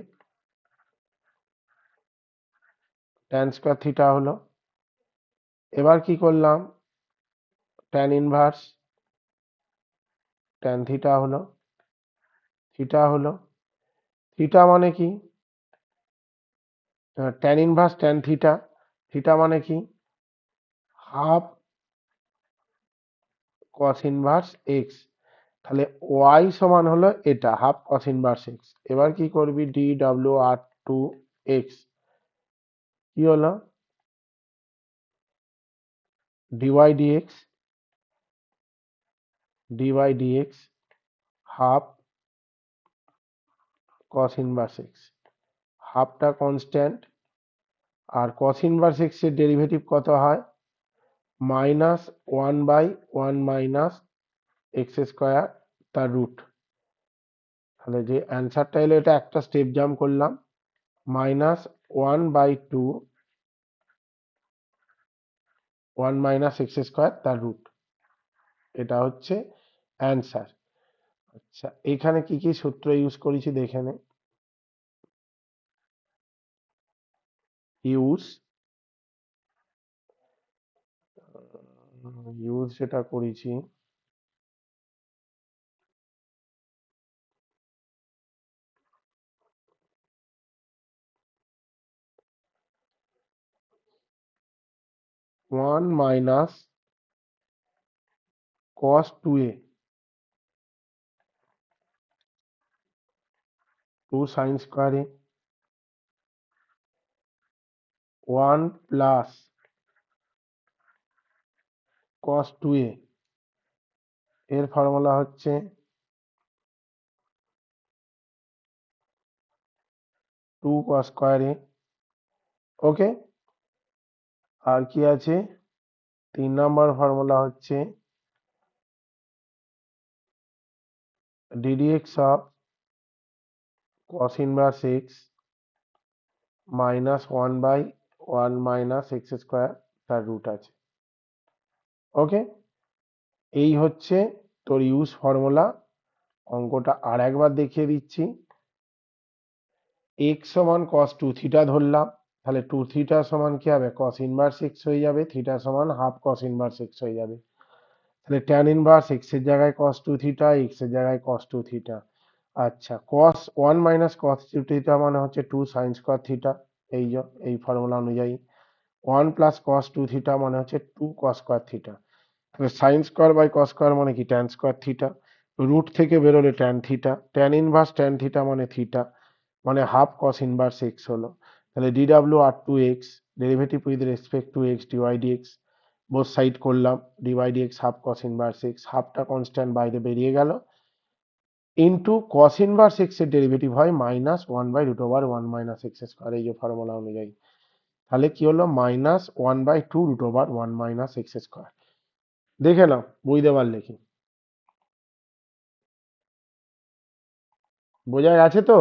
ট্যান স্কোয়ার থিটা হলো। এবার কি করলাম? ট্যান ইনভার্স ট্যান থিটা হলো, থিটা হলো, থিটা মানে কি? Tan inverse tan theta, theta মানে কি? Half cos inverse x. তাহলে ওয়াই সমান হলো এটা, হাফ কস ইনভার্স এক্স। এবার কি করবি? ডি ডাব্লিউ আর টু এক্স কি হলো? D y d x, d y d x half cos inverse x. হাফটা কনস্ট্যান্ট, আর কস ইনভার্স এক্স এর ডেরিভেটিভ কত হয়? মাইনাস 1/1 মাইনাস এক্স স্কোয়ার তার রুট। তাহলে যে অ্যান্সারটা এলো, এটা একটা স্টেপ জাম্প করলাম, মাইনাস 1/2 1 মাইনাস এক্স স্কোয়ার তার রুট। এটা হচ্ছে অ্যান্সার। আচ্ছা, এখানে কি কি সূত্র ইউজ করেছি দেখে নে। ইউজ ইউজ যেটা করেছি, ওয়ান মাইনাস কস টু এ, 2 সাইন স্কোয়ার এ, 1 প্লাস কস টু এ এর ফর্মুলা হচ্ছে 2 কস স্কোয়ার এ। ওকে, আর কি আছে? 3 নম্বর ফর্মুলা হচ্ছে d d x of cos inverse x minus 1/1 minus x square তার রুট আছে। ওকে, এই হচ্ছে তোর ইউজ ফর্মুলা। অঙ্কটা আর একবার দেখিয়ে দিচ্ছি। এক্স সমান কস টু থিটা ধরলাম, তাহলে টু থিটা সমান কি হবে? কস ইনভার্স এক্স হয়ে যাবে, থিটা সমান হাফ কস ইনভার্স এক্স হয়ে যাবে। তাহলে ট্যান ইনভার্স এক্স এর জায়গায় কস টু থিটা, এক্স এর জায়গায় কস টু থিটা। আচ্ছা, cos 1 minus cos two theta মানে হচ্ছে 2 সাইন স্কোয়ার থিটা, এই ফর্মুলা অনুযায়ী। 1 প্লাস কস টু থিটা মানে হচ্ছে 2 কস স্কোয়ার থিটা। তাহলে sine square by cos square মানে কি? Tan square theta. রুট থেকে বেরোলে tan theta, tan inverse tan theta মানে থিটা, মানে হাফ কস ইনভার্স এক্স হলো। তাহলে dw r2x derivative with respect to x dy dx both side করলাম, dy dx half cos inverse x, হাফটা constant বাইরে বেরিয়ে গেল, ইন্টু cos ইনভার্স x এর ডেরিভেটিভ হয় মাইনাস 1/√1 মাইনাস এক্স স্কোয়ার, এই যে ফর্মুলা অনুযায়ী। তাহলে কি হলো, মাইনাস 1/2√1 মাইনাস এক্স স্কোয়ার। দেখে নাও, বুঝতে পারলে কি? বোঝা গেছে তো?